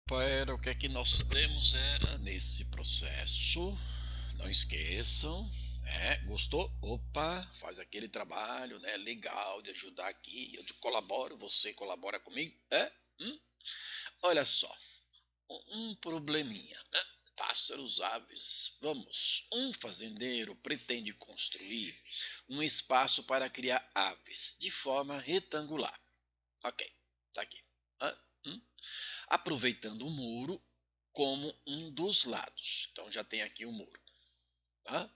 Para o que é que nós temos era nesse processo, não esqueçam, né? Gostou? Opa, faz aquele trabalho, né? Legal de ajudar aqui, eu te colaboro, você colabora comigo, é? Olha só, um probleminha, né? Pássaros, aves, vamos. Um fazendeiro pretende construir um espaço para criar aves de forma retangular. Ok, tá aqui. Hã? Hum? Aproveitando o muro como um dos lados. Então já tem aqui o muro. Tá?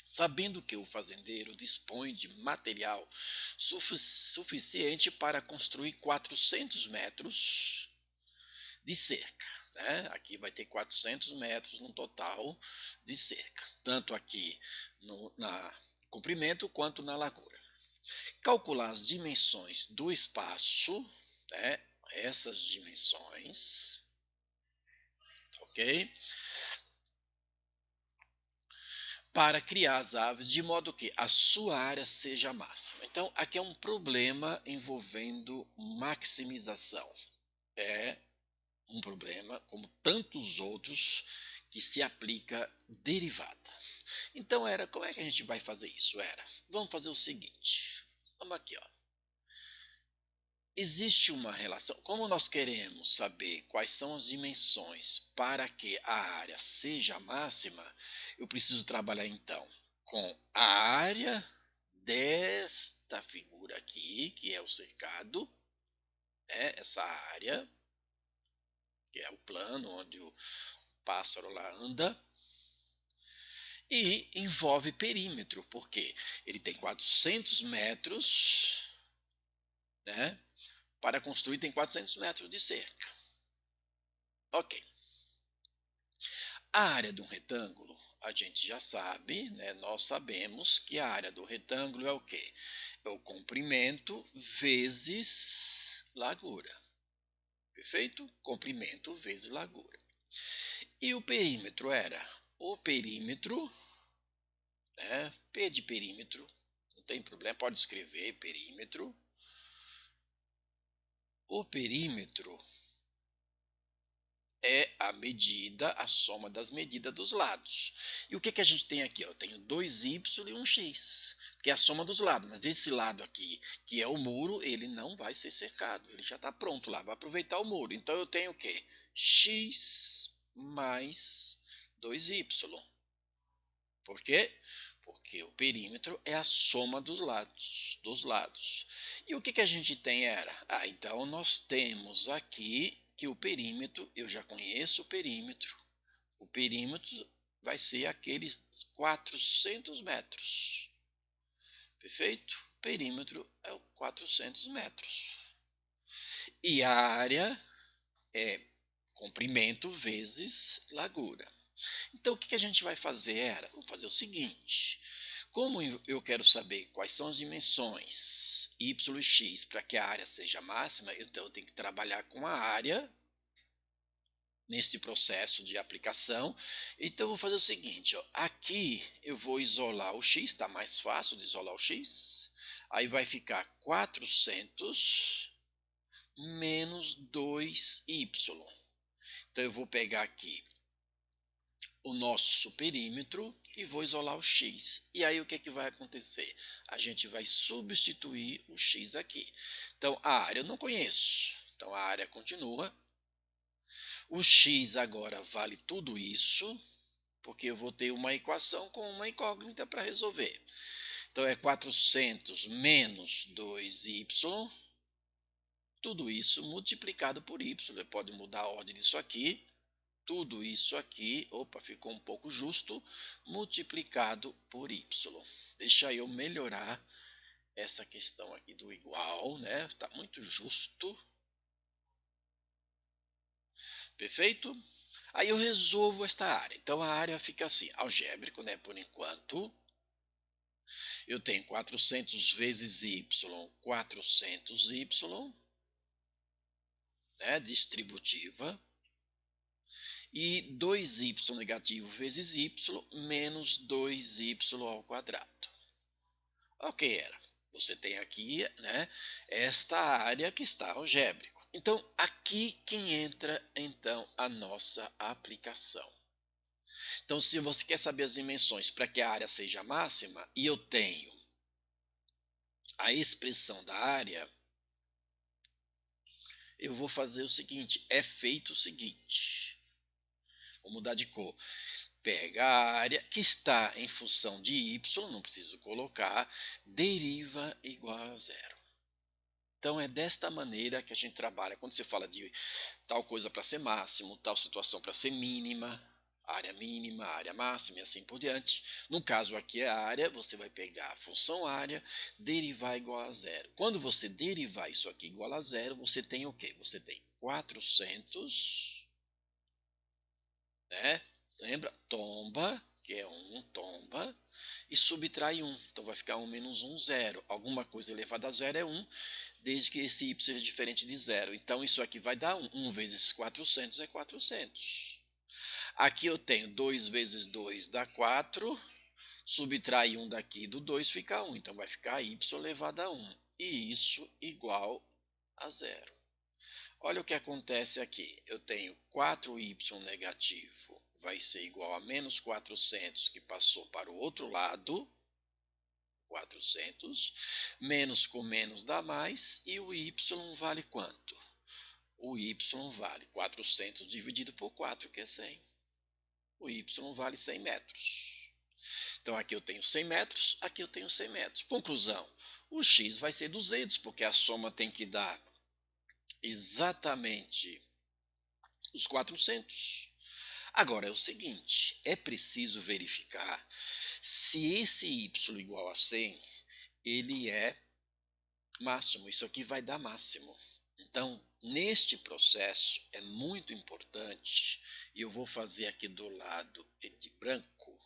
Sabendo que o fazendeiro dispõe de material suficiente para construir 400 metros de cerca. Né? Aqui vai ter 400 metros no total de cerca, tanto aqui na comprimento quanto na largura. Calcular as dimensões do espaço, né? Essas dimensões, ok? Para criar as aves de modo que a sua área seja máxima. Então, aqui é um problema envolvendo maximização. É um problema, como tantos outros, que se aplica derivada. Então, como é que a gente vai fazer isso? Vamos fazer o seguinte. Vamos aqui, ó. Existe uma relação. Como nós queremos saber quais são as dimensões para que a área seja máxima, eu preciso trabalhar então com a área desta figura aqui, que é o cercado, né? Essa área, que é o plano onde o pássaro lá anda, e envolve perímetro, porque ele tem 400 metros, né? Para construir tem 400 metros de cerca. Ok. A área de um retângulo, a gente já sabe, né? Nós sabemos que a área do retângulo é o quê? É o comprimento vezes largura. Perfeito? Comprimento vezes largura. E o perímetro era? O perímetro, né? P de perímetro, não tem problema, pode escrever perímetro. O perímetro é a medida, a soma das medidas dos lados. E o que a gente tem aqui? Eu tenho 2y e um x, que é a soma dos lados. Mas esse lado aqui, que é o muro, ele não vai ser cercado. Ele já está pronto lá, vai aproveitar o muro. Então eu tenho o quê? X mais 2y. Por quê? Porque o perímetro é a soma dos lados. E o que a gente tem era? Então nós temos aqui que o perímetro, eu já conheço o perímetro. O perímetro vai ser aqueles 400 metros. Perfeito? O perímetro é o 400 metros. E a área é comprimento vezes largura. Então, o que a gente vai fazer? Vamos fazer o seguinte. Como eu quero saber quais são as dimensões y e x para que a área seja máxima, então eu tenho que trabalhar com a área nesse processo de aplicação. Então, eu vou fazer o seguinte. Ó, aqui eu vou isolar o x, está mais fácil de isolar o x. Aí vai ficar 400 menos 2y. Então, eu vou pegar aqui o nosso perímetro e vou isolar o x. E aí o que vai acontecer? A gente vai substituir o x aqui. Então a área eu não conheço. Então a área continua. O x agora vale tudo isso, porque eu vou ter uma equação com uma incógnita para resolver. Então é 400 menos 2y, tudo isso multiplicado por y. Pode mudar a ordem disso aqui. Tudo isso aqui, opa, ficou um pouco justo, multiplicado por y. Deixa eu melhorar essa questão aqui do igual, né? Está muito justo. Perfeito? Aí eu resolvo esta área. Então a área fica assim, algébrico, né? Por enquanto. Eu tenho 400 vezes y, 400y, né? Distributiva. E 2y negativo vezes y menos 2y ao quadrado. Ok, você tem aqui, né, esta área que está algébrico. Então, aqui que entra então a nossa aplicação. Então, se você quer saber as dimensões para que a área seja máxima, e eu tenho a expressão da área, eu vou fazer o seguinte, é feito o seguinte, vou mudar de cor. Pega a área que está em função de y, não preciso colocar, deriva igual a zero. Então é desta maneira que a gente trabalha quando você fala de tal coisa para ser máximo, tal situação para ser mínima, área máxima e assim por diante. No caso aqui é a área, você vai pegar a função área, derivar igual a zero. Quando você derivar isso aqui igual a zero, você tem o quê? Você tem 400, né? Lembra? Tomba, que é 1, tomba, e subtrai 1. Então vai ficar 1 menos 1, 0. Alguma coisa elevada a zero é 1, desde que esse y seja diferente de zero. Então isso aqui vai dar 1. 1 vezes 400 é 400. Aqui eu tenho 2 vezes 2 dá 4. Subtrai 1 daqui do 2 fica 1. Então vai ficar y elevado a 1. E isso igual a zero. Olha o que acontece aqui. Eu tenho 4y negativo vai ser igual a menos 400, que passou para o outro lado. 400. Menos com menos dá mais. E o y vale quanto? O y vale 400 dividido por 4, que é 100. O y vale 100 metros. Então aqui eu tenho 100 metros, aqui eu tenho 100 metros. Conclusão, o x vai ser 200, porque a soma tem que dar exatamente os 400. Agora é o seguinte, é preciso verificar se esse y igual a 100, ele é máximo. Isso aqui vai dar máximo. Então, neste processo é muito importante, e eu vou fazer aqui do lado de branco.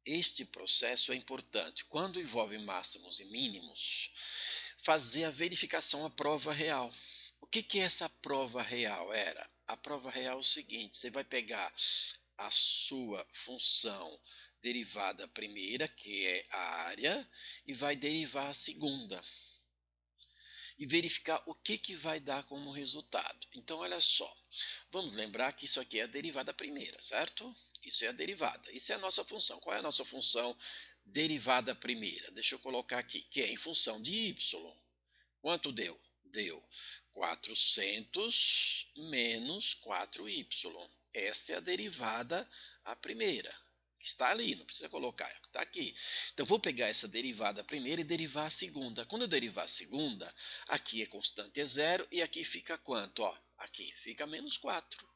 Este processo é importante. Quando envolve máximos e mínimos, fazer a verificação à prova real. O que é essa prova real? A prova real é o seguinte, você vai pegar a sua função derivada primeira, que é a área, e vai derivar a segunda. E verificar o que vai dar como resultado. Então, olha só, vamos lembrar que isso aqui é a derivada primeira, certo? Isso é a derivada. Isso é a nossa função. Qual é a nossa função derivada primeira? Deixa eu colocar aqui, que é em função de y. Quanto deu? Deu 400 menos 4y. Essa é a derivada a primeira. Está ali, não precisa colocar, está aqui. Então, vou pegar essa derivada primeira e derivar a segunda. Quando eu derivar a segunda, aqui é constante, é zero, e aqui fica quanto? Ó, aqui fica menos 4.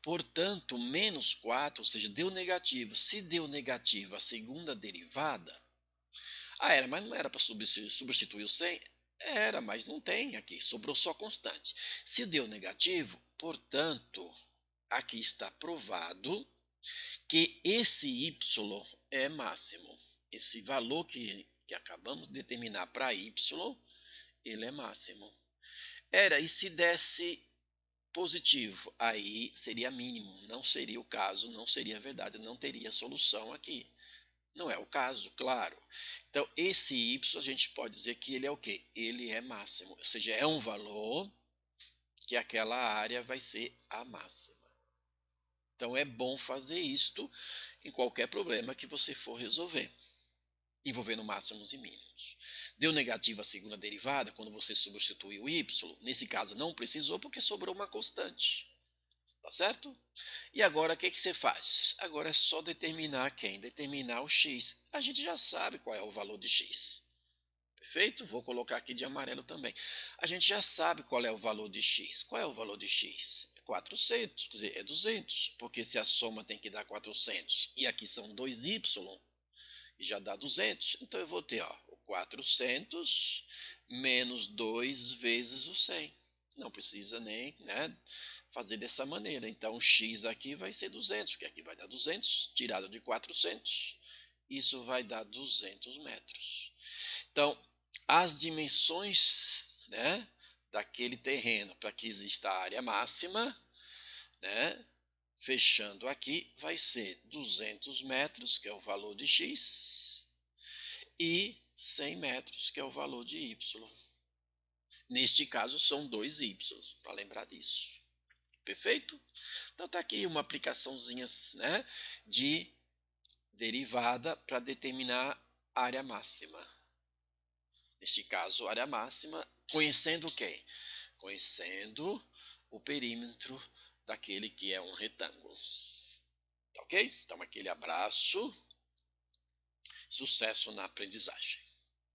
Portanto, menos 4, ou seja, deu negativo. Se deu negativo a segunda derivada, mas não era para substituir o 100? Era, mas não tem aqui, sobrou só constante. Se deu negativo, portanto, aqui está provado que esse y é máximo. Esse valor que acabamos de determinar para y, ele é máximo. E se desse positivo, aí seria mínimo, não seria o caso, não seria verdade, não teria solução aqui. Não é o caso, claro. Então, esse y a gente pode dizer que ele é o quê? Ele é máximo, ou seja, é um valor que aquela área vai ser a máxima. Então, é bom fazer isto em qualquer problema que você for resolver, envolvendo máximos e mínimos. Deu negativo a segunda derivada, quando você substitui o y, nesse caso não precisou porque sobrou uma constante. Tá certo? E agora o que você faz? Agora é só determinar quem? Determinar o x. A gente já sabe qual é o valor de x. Perfeito? Vou colocar aqui de amarelo também. A gente já sabe qual é o valor de x. Qual é o valor de x? É 400, quer dizer, é 200. Porque se a soma tem que dar 400 e aqui são 2y, e já dá 200. Então eu vou ter o 400 menos 2 vezes o 100. Não precisa nem fazer dessa maneira. Então, x aqui vai ser 200, porque aqui vai dar 200, tirado de 400, isso vai dar 200 metros. Então, as dimensões daquele terreno para que exista a área máxima, fechando aqui, vai ser 200 metros, que é o valor de x, e 100 metros, que é o valor de y. Neste caso, são dois y, para lembrar disso. Perfeito? Então tá aqui uma aplicaçãozinha, né, de derivada para determinar área máxima. Neste caso, área máxima, conhecendo o quê? Conhecendo o perímetro daquele que é um retângulo. Tá ok? Então, aquele abraço. Sucesso na aprendizagem.